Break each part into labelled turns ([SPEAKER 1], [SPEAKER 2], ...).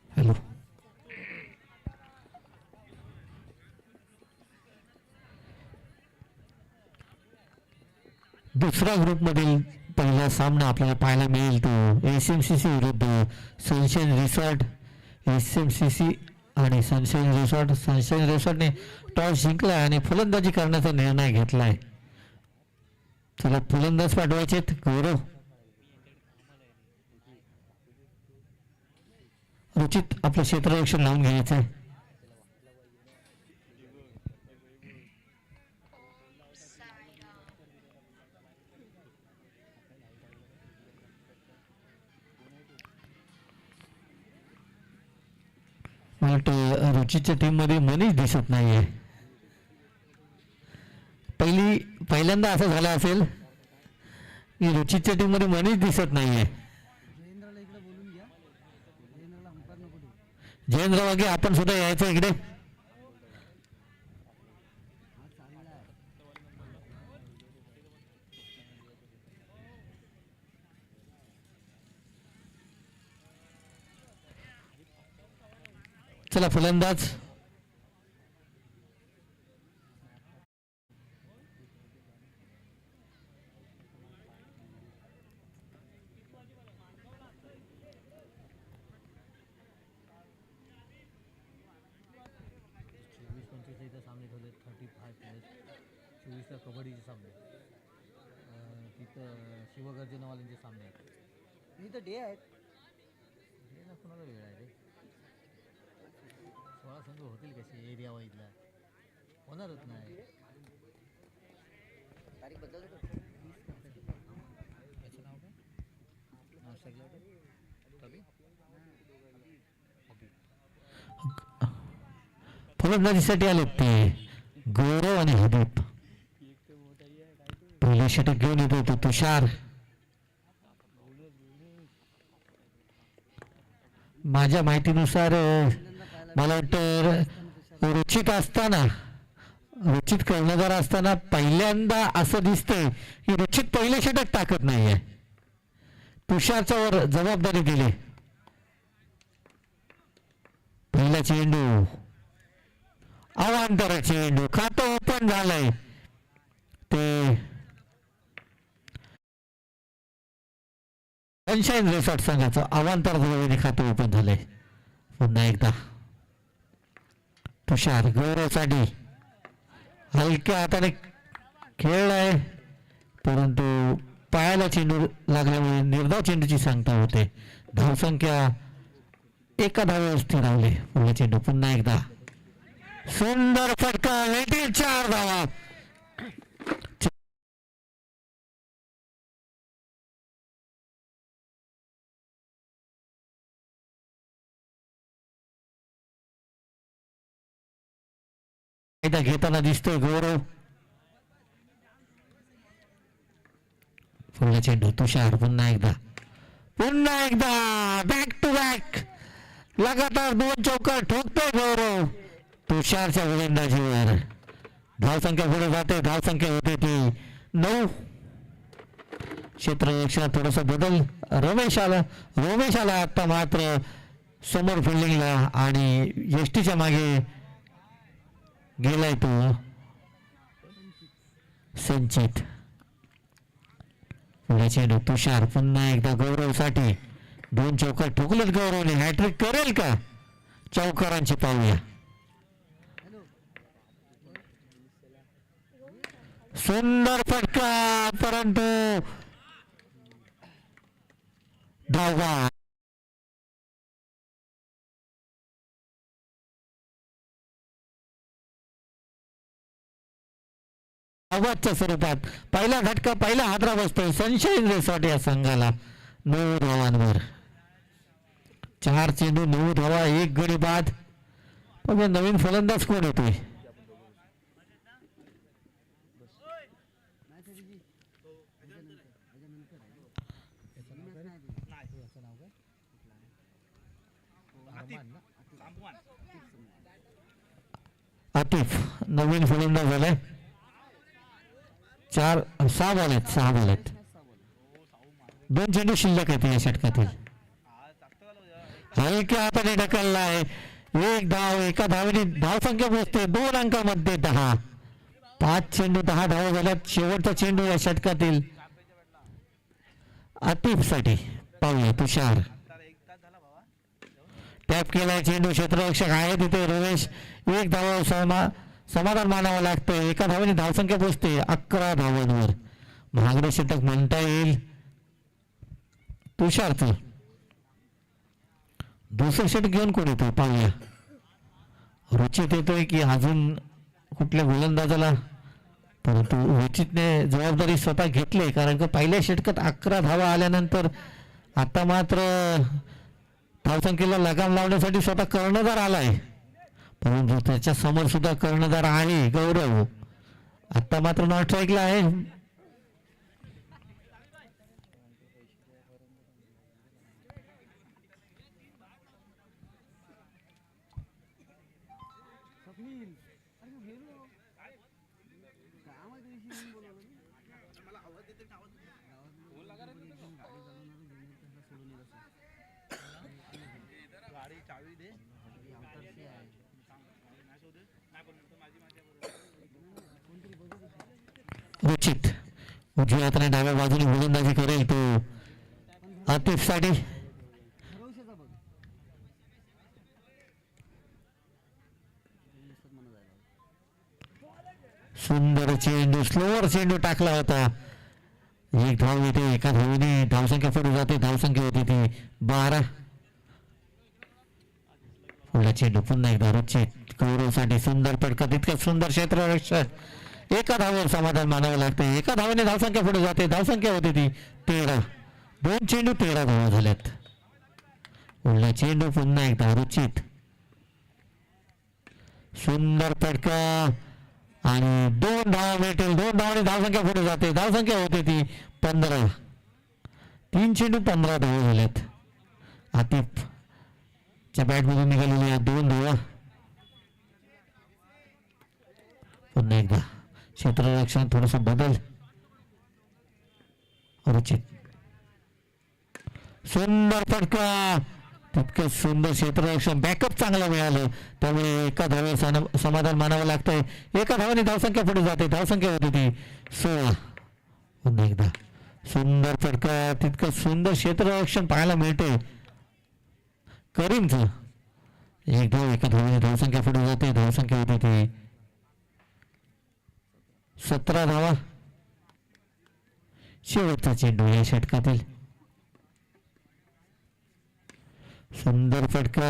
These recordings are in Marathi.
[SPEAKER 1] हॅलो. दुसऱ्या ग्रुपमधील पहिला सामना आपल्याला पाहायला मिळेल तो एसएमसीसी विरुद्ध सनशाईन रिसॉर्ट. एसएमसीसी आणि सनशाईन रिसॉर्टने टॉस जिंकला आणि फलंदाजी करण्याचा निर्णय घेतलाय. चला फलंदाज पाठवायचे गौरव. रुचित आपलं क्षेत्ररक्षण लावून घ्यायचं आहे. मला वाटतं रुचितच्या टीम मध्ये मनीष दिसत नाहीये. पहिल्यांदा असं झालं असेल की रुचितच्या टीम मध्ये मनीष दिसत नाहीये. जयेंद्र वागे आपण सुद्धा यायचं इकडे. चला फलंदाज.
[SPEAKER 2] कबड्डीचे सामने तिथं शिवगर्जनवाल्यांचे सामने आहेत. इथं डे आहेत. डेला कोणाला वेळ आहे रे. 16 संघ होतील कसे एरिया वाईजला होणारच नाही. तारीख बदल त्याचं नाव काय
[SPEAKER 1] फलंदाजीसाठी आले ते गौरव आणि हबीब. पहिले षटक घेऊन येतो तो तुषार. माझ्या माहितीनुसार मला वाटतं रुचित कर्णधार असताना पहिल्यांदा असं दिसतंय की रुचित पहिले षटक टाकत नाहीये. तुषारच्या वर जबाबदारी दिली. पहिला चेंडू अवांतर चेंडू खातं ओपन झालंय. ते सनशाईन रिसॉर्ट संघाचं अवांतर जवळ खातं ओपन झालंय. पुन्हा एकदा तुषार गौरवसाठी हलक्या हाताने खेळलाय परंतु पायाला चेंडू लागल्यामुळे निर्धाव चेंडूची सांगता होते. धावसंख्या एका धावेवर स्थिरावली. पुढे चेंडू पुन्हा एकदा सुंदर फटका. 4 धावा. घेताना दिसतोय गौरव. पुढला चेंडू तुषार पुन्हा एकदा बॅक टू बॅक लगातार 2 चौकार ठोकतोय गौरव. तुषारच्या गोलंदाजीवर धावसंख्या पुढे जाते. धावसंख्या होते ती 9. क्षेत्ररक्षणात थोडासा बदल. रमेश आला आता मात्र समोर फिल्डिंगला आणि एसटीच्या मागे गेलाय तो संचित. पुढे चेंडू तुषार पुन्हा एकदा गौरवसाठी 2 चौकार ठोकलेत गौरवने. हॅट्रिक करेल का. चौकारांची पाहूया. सुंदर फटका परंतु धावा. आवाजच्या स्वरूपात पहिला झटका पहिला हादरा बसतोय सनशाईन रिसॉर्ट या संघाला. 9 धावांवर 4 चेंडू 9 धावा 1 गडी बाद. बघा नवीन फलंदाज कोण येतोय. आतिफ नवीन फलंदाज झालाय. 6 बॉल आहेत 6 बॉल आहेत. 2 चेंडू शिल्लक आहेत या षटकातील. हलक्या हाताने ढकललाय. 1 धाव. एका धावेने धावसंख्या पोहोचते 2 अंकामध्ये 10. 5 चेंडू 10 धावा झाल्यात. शेवटचा चेंडू या षटकातील आतिफ साठी. पाहूया तुषार टॅप केलाय चेंडू. क्षेत्ररक्षक आहे तिथे रमेश. 1 धावा समाधान मानावं लागतंय. एका धावेने धावसंख्या पोहोचते 11 धावांवर. महागडे षटक म्हणता येईल तुषारचं. दुसरं षटक घेऊन कोण येतो पाहूया. रुचित येतोय की अजून कुठल्या गोलंदाजाला, परंतु रुचितने जबाबदारी स्वतः घेतली. कारण की पहिल्या षटकात 11 धावा आल्यानंतर आता मात्र धावसंख्येला लगाम लावण्यासाठी स्वतः कर्णधार आलाय. परंतु त्याच्या समोर सुद्धा कर्णधार आहे गौरव. आता मात्र नॉट स्ट्राईकला आहे. रुचित उजव्या हाताने डाव्या बाजूने गोलंदाजी करेल तो आतिफ साठी. सुंदर चेंडू. स्लोवर चेंडू टाकला होता. 1 धाव येते. एका धावेने धावसंख्या पुढे जाते. धावसंख्या होती ती 12. पुढला चेंडू पुन्हा एकदा रुचित गौरवसाठी. सुंदर फटका. तितकं सुंदर क्षेत्ररक्षक. एका धावेवर समाधान मानावं लागतं. एका धावेने धावसंख्या पुढे जाते. धावसंख्या होती ती 13. 2 चेंडू 13 धावा झाल्यात. पुढला चेंडू पुन्हा एकदा रुचित. सुंदर फटका आणि 2 धावा मिळतील. 2 धावाने धावसंख्या पुढे जाते. धावसंख्या होते ती 15. 3 चेंडू 15 धावा झाल्यात. आतिफच्या बॅटमधून निघालेल्या 2 धावा. पुन्हा एकदा क्षेत्ररक्षण थोडस बदल. रुचित. सुंदर फटका. तितकं सुंदर क्षेत्ररक्षण. बॅकअप चांगलं मिळालं. त्यामुळे एका धावेवर समाधान मानावं लागतंय. एका धावेने धावसंख्या पुढे जाते. धावसंख्या होती ती 16. पुन्हा एकदा सुंदर फटका. तितकं सुंदर क्षेत्ररक्षण पाहायला मिळते करीमचं. 1 धाव. एका धावेने धावसंख्या पुढे जाते. धावसंख्या होती ती 17 धावा. शेवटचा चेंडू या षटकातील. सुंदर फटका.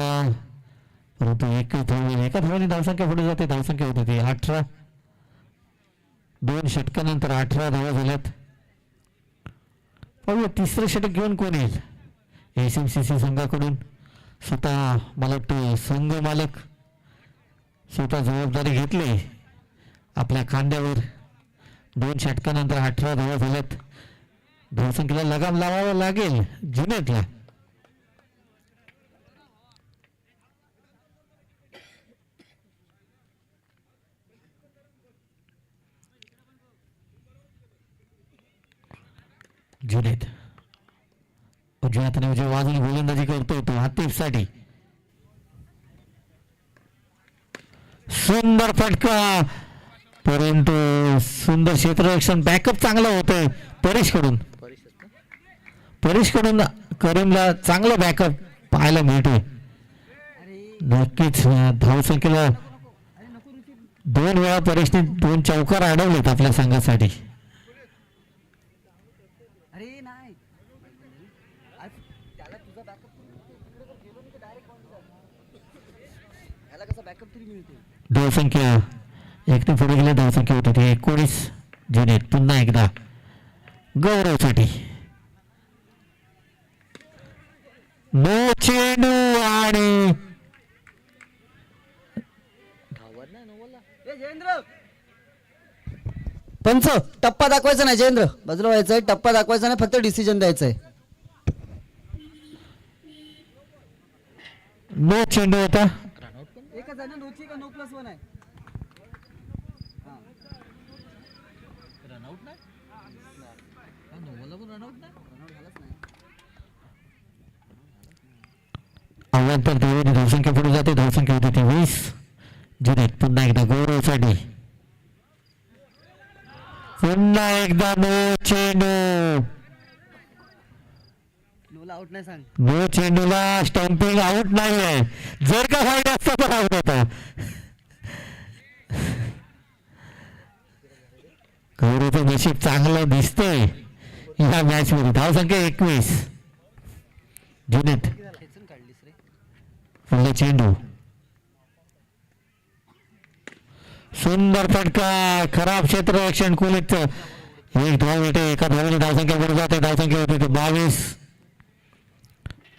[SPEAKER 1] परंतु एका धावाने धावसंख्या पुढे जाते. धावसंख्या होती ती 18. 2 षटकानंतर 18 धावा झाल्यात. पाहूया तिसरं षटक घेऊन कोण येईल. एसएमसीसी संघाकडून स्वतः मला वाटतं संघ मालक स्वतः जबाबदारी घेतली आपल्या खांद्यावर. 2 षटकानंतर 18 धावा झाल्यात. धावसंख्येला लगाम लावावा लागेल जुनेदला. जुनेद उजव्या हाताने उजव्या बाजूने गोलंदाजी करतो तो आतिफ साठी. सुंदर फटका. परंतु सुंदर क्षेत्ररक्षण. बॅकअप चांगलं होतंय परेशकडून करीमला चांगलं बॅकअप पाहायला मिळतोय. नक्कीच धावसंख्येला 2 वेळा परेशने 2 चौकार अडवलेत आपल्या संघासाठी. धावसंख्या 1 पुढे गेले. धावसंख्या होती ती 19. जुनेद पुन्हा एकदा गौरवसाठी. नो चेंडू आणि
[SPEAKER 3] पंच टप्पा दाखवायचा नाही जयेंद्र बाजूला व्हायचंय टप्पा दाखवायचा नाही फक्त डिसिजन द्यायचंय
[SPEAKER 1] नो चेंडू होता
[SPEAKER 3] एकच आहे ना नोची का नो प्लस वन आहे
[SPEAKER 2] रनआउट नाही नोला पण रनआउट नाही
[SPEAKER 1] अव्वल देवेने धावसंख्या पुढे जाते धावसंख्या होती ती 20 जुनेद पुन्हा एकदा गौरवसाठी पुन्हा एकदा नो चेंडू
[SPEAKER 3] नोला आउट नाही सांग
[SPEAKER 1] नो चेंडूला स्टंपिंग आउट नाही आहे जर का फायदा असता तर आउट होता गौरवचं नशीब चांगलं दिसतंय या मॅच मध्ये धावसंख्या 21 जुनेद
[SPEAKER 3] खेचून काढलीस रे
[SPEAKER 1] पुढला चेंडू सुंदर फटका खराब क्षेत्ररक्षण कुलितचं एक धाव मिळते एका धावेने धावसंख्या पुढे जाते धावसंख्या होती 22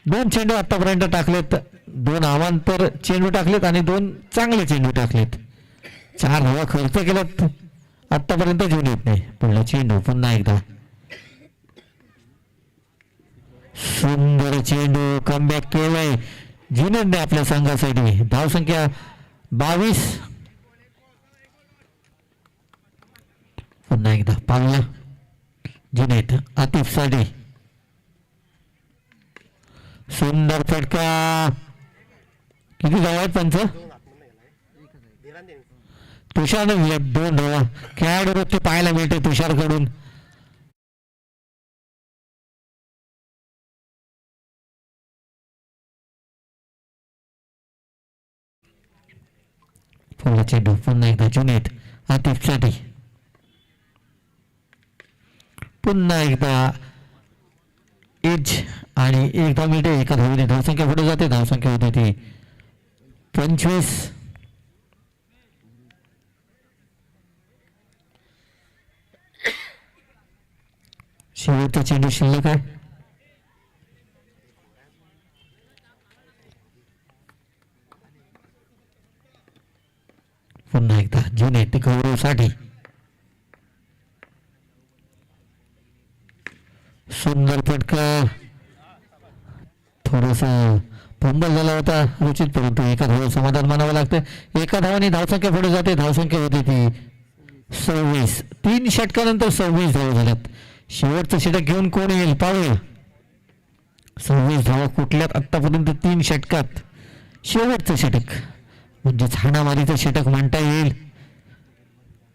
[SPEAKER 1] दोन चेंडू आतापर्यंत टाकलेत दोन अवांतर चेंडू टाकलेत आणि दोन चांगले चेंडू टाकलेत 4 धावा खर्च केल्यात आतापर्यंत घेऊन येत नाही पुढला चेंडू पुन्हा एकदा सुंदर चेंडू कमबॅक केलाय जुनेदने आपल्या संघासाठी धावसंख्या 22 पुन्हा एकदा पाहिलं जुनेद आतिफ साठी सुंदर फटका किती धावा आहेत पंच तुषारने दिल्यात 2 धावा खेळाडू रोज ते पाहायला मिळते तुषारकडून पुढला चेंडू पुन्हा एकदा जुनेद आतिफ साठी पुन्हा एकदा एज आणि एक धाव मिळते एका धावेने धावसंख्या पुढे जाते धावसंख्या होते ती 25 शेवटचा चेंडू शिल्लक आहे पुन्हा एकदा जुनेद गौरवसाठी सुंदर फटका थोडासा फंबल झाला होता रुचित परंतु एका धाव समाधान मानावं लागतं एका धावाने धावसंख्या पुढे जाते धावसंख्या होती ती 26 3 षटकानंतर 26 धावा झाल्यात शेवटचं षटक घेऊन कोण येईल पाहूया 26 धावा कुठल्यात आतापर्यंत 3 षटकात शेवटचं षटक म्हणजेच हाणामारीचं षटक म्हणता येईल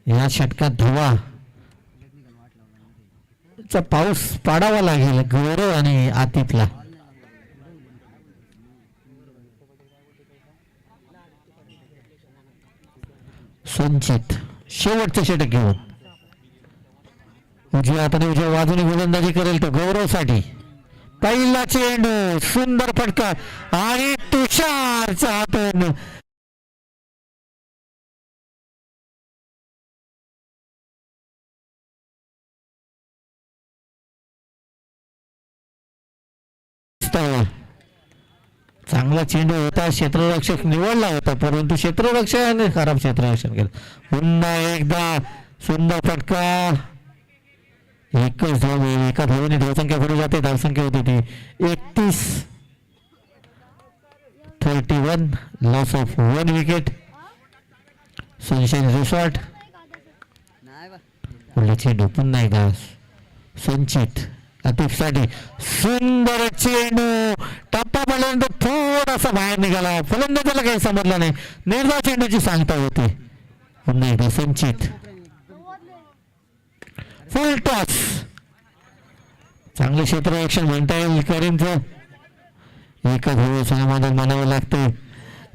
[SPEAKER 1] या षटकात धावा चा पाऊस पाडावा लागेल गौरव आणि आतिफला संचित शेवटचं षटक घेऊन उजव्या हाताने उजव्या बाजूने गोलंदाजी करेल तो गौरवसाठी पहिला चेंडू सुंदर फटका आणि तुषारच्या हातून चांगला चेंडू होता क्षेत्ररक्षक निवडला होता परंतु क्षेत्ररक्षकाने खराब क्षेत्ररक्षण केलं पुन्हा एकदा सुंदर फटका एकच धाव एका धावेने धावसंख्या पुढे जाते धावसंख्या होती ती 31 loss of 1 wicket sunshine resort
[SPEAKER 3] नाही बा
[SPEAKER 1] पुढला चेंडू पुन्हा एकदा संचित आतिफसाठी सुंदर चेंडू टप्पा पर्यंत थोडासा बाहेर निघाला फलंदाजाला काही समजलं नाही निर्धाव चेंडूची सांगता होती पुन्हा एकदा संचित फुल टॉस चांगलं क्षेत्ररक्षण म्हणता येईल करीमचं एका धाव समाधान मानावं लागतं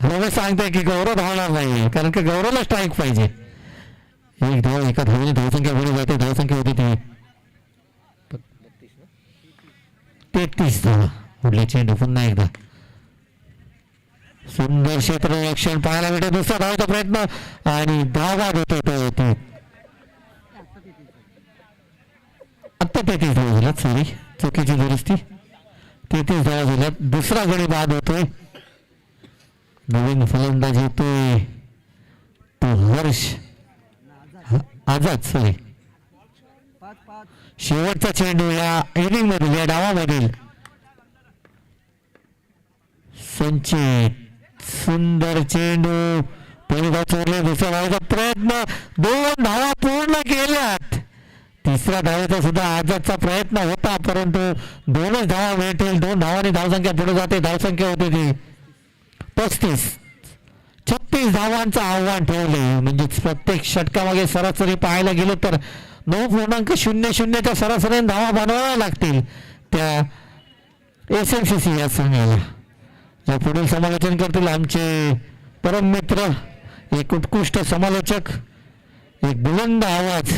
[SPEAKER 1] रमेश सांगताय की गौरव धावणार नाही कारण की गौरवला स्ट्राईक पाहिजे एक धाव एका धावेने धावसंख्या पुढे जाते धावसंख्या होती ती 33 धावा पुढले चेंडू पुन्हा एकदा सुंदर क्षेत्ररक्षण पाहायला मिळते दुसरा धावाचा प्रयत्न आणि धावा होतो तो होती आत्ता 33 धावा झाल्यात सॉरी चुकीची दुरुस्ती 33 धावा झाल्यात दुसरा गडी बाद होतोय नवीन फलंदाज येतोय तो हर्ष आझाद सॉरी शेवटचा चेंडू या इनिंग मधील या डावामधील. संचित सुंदर चेंडू पहिला चोरले. दुसऱ्या धावेचा प्रयत्न 2 धावा पूर्ण केल्यात. तिसऱ्या धावेचा सुद्धा आझादचा प्रयत्न होता परंतु 2च धावा मिळतील. 2 धावांनी धावसंख्या पुढे जाते. धावसंख्या होते ती 35. 36 धावांचं आव्हान ठेवले. म्हणजेच प्रत्येक षटकामागे सरासरी पाहायला गेलं तर 9.00च्या सरासरीने धावा बनवाव्या लागतील त्या SMCC या संघाला. या पुढील समालोचन करतील आमचे परम मित्र, एक उत्कृष्ट समालोचक, एक बुलंद आवाज,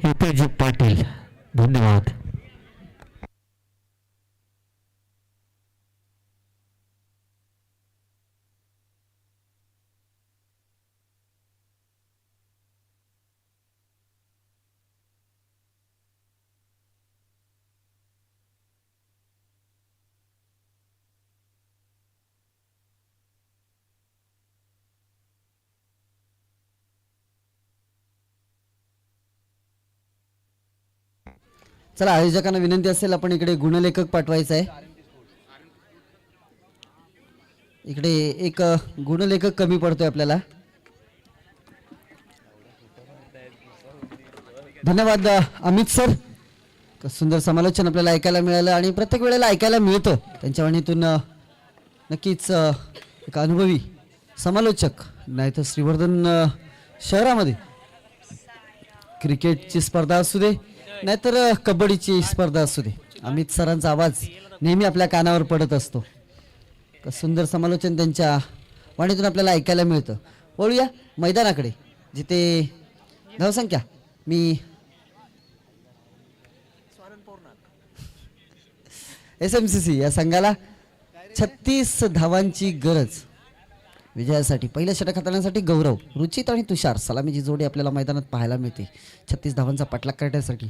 [SPEAKER 1] हितेश पाटील. धन्यवाद.
[SPEAKER 3] चला, आयोजकांना विनंती असेल आपण इकडे गुणलेखक पाठवायचा आहे. इकडे एक गुणलेखक कमी पडतोय आपल्याला. धन्यवाद अमित सर. सुंदर समालोचन आपल्याला ऐकायला मिळालं आणि प्रत्येक वेळेला ऐकायला मिळतं त्यांच्या वाणीतून. नक्कीच एक अनुभवी समालोचक. नाही तर श्रीवर्धन शहरामध्ये क्रिकेटची स्पर्धा असू दे नाहीतर कबड्डीची स्पर्धा असू दे, अमित सरांचा आवाज नेहमी आपल्या कानावर पडत असतो. सुंदर समालोचन त्यांच्या वाणीतून आपल्याला ऐकायला मिळतं. वळूया मैदानाकडे जिथे धावसंख्या मी SMCC या संघाला 36 धावांची गरज विजयासाठी. पहिल्या षटक हाताळण्यासाठी गौरव, रुचित आणि तुषार सलामीची जोडी आपल्याला मैदानात पाहायला मिळते. 36 धावांचा पाठलाग करण्यासाठी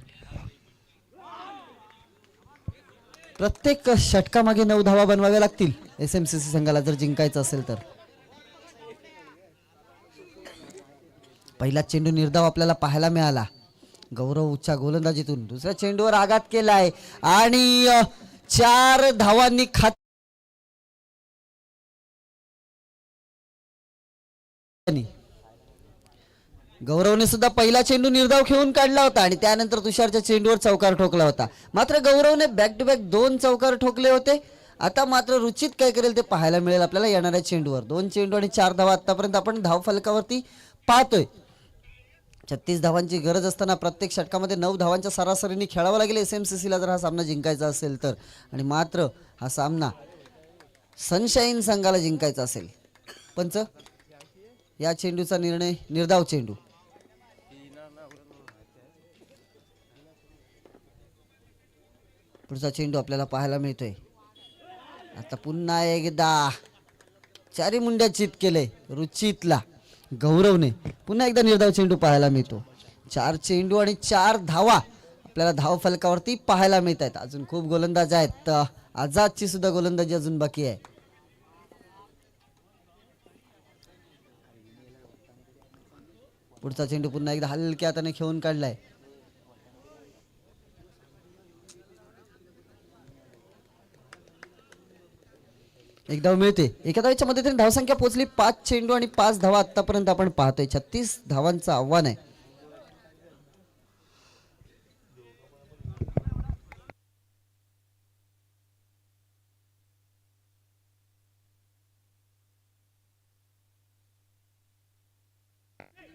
[SPEAKER 3] प्रत्येक षटकामागे 9 धावा बनवाव्या लागतील SMCC संघाला जर जिंकायचं असेल तर. पहिला चेंडू निर्धाव आपल्याला पाहायला मिळाला गौरवच्या गोलंदाजीतून. दुसऱ्या चेंडूवर आघात केलाय आणि 4 धावांनी गौरवने सुद्धा पहिला चेंडू निर्धाव खेळून काढला होता आणि त्यानंतर तुषारच्या चेंडूवर चौकार ठोकला होता. मात्र गौरवने बॅक टू बॅक 2 चौकार ठोकले होते. आता मात्र रुचित काय करेल ते पाहायला मिळेल आपल्याला येणाऱ्या चेंडूवर. 2 चेंडू आणि 4 धावा आतापर्यंत आपण धाव फलकावरती पाहतोय. 36 धावांची गरज असताना प्रत्येक षटकामध्ये 9 धावांच्या सरासरीने खेळावं लागेल SMCC ला जर हा सामना जिंकायचा असेल तर. आणि मात्र हा सामना सनशाईन संघाला जिंकायचा असेल. पंच, या चेंडूचा निर्णय निर्धाव चेंडू. पुढचा चेंडू आपल्याला पाहायला मिळतोय. आता पुन्हा एकदा 4 मुंड्या चित केले रुचितला गौरवने. पुन्हा एकदा निर्धाव चेंडू पाहायला मिळतो. 4 चेंडू आणि 4 धावा आपल्याला धाव फलकावरती पाहायला मिळत आहेत. अजून खूप गोलंदाज आहेत. आझादची सुद्धा गोलंदाजी अजून बाकी आहे. पुढचा चेंडू पुन्हा एकदा हलक्या हाताने खेळून काढलाय. एक धाव मिळते. एका धावेच्या मदतीने धावसंख्या पोहोचली 5 चेंडू आणि 5 धावा आतापर्यंत आपण पाहतोय. 36 धावांचं आव्हान आहे.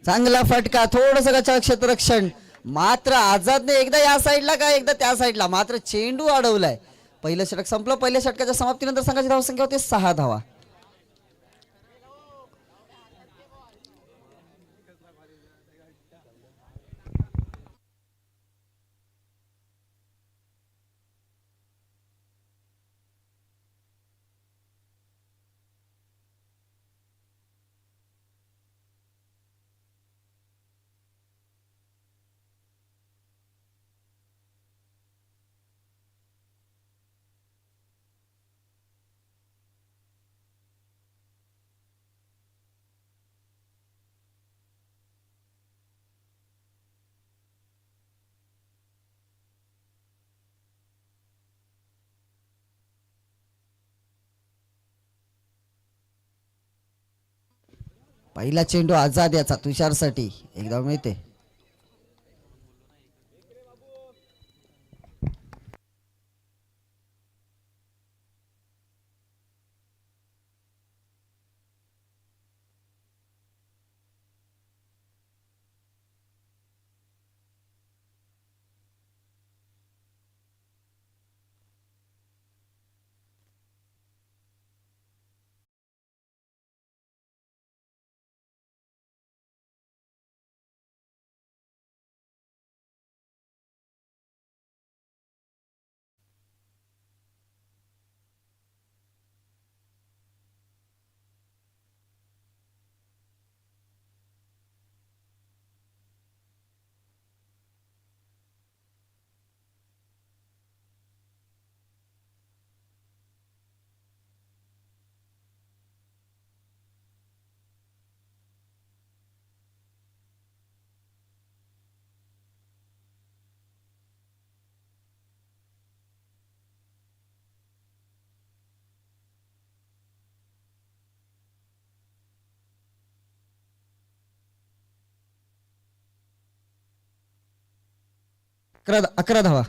[SPEAKER 3] चांगला फटका, थोडस गचाळ क्षेत्ररक्षण. मात्र आझादने एकदा या साईडला का एकदा त्या साईडला मात्र चेंडू अडवलाय. पहिलं षटक संपलं. पहिल्या षटकाच्या समाप्तीनंतर संघाची धावसंख्या होते 6 धावा. पहिला चेंडू आझाद याचा तुषारसाठी एक धाव मिळते. अकरा धावा.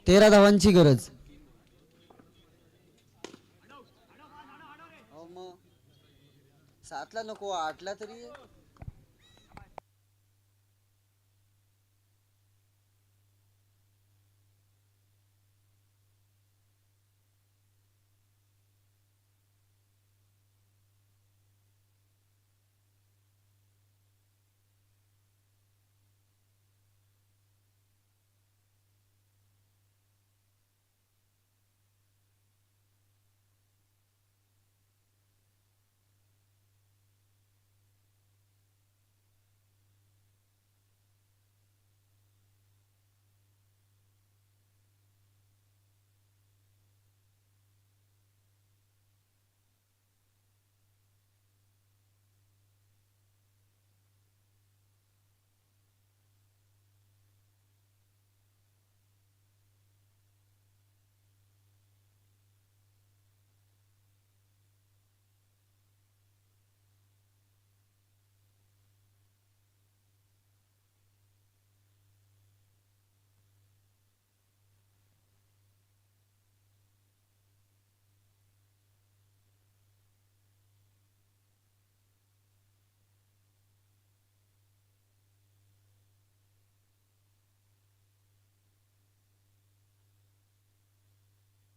[SPEAKER 3] 13 धावांची गरज. अहो मग 7ला नको 8ला तरी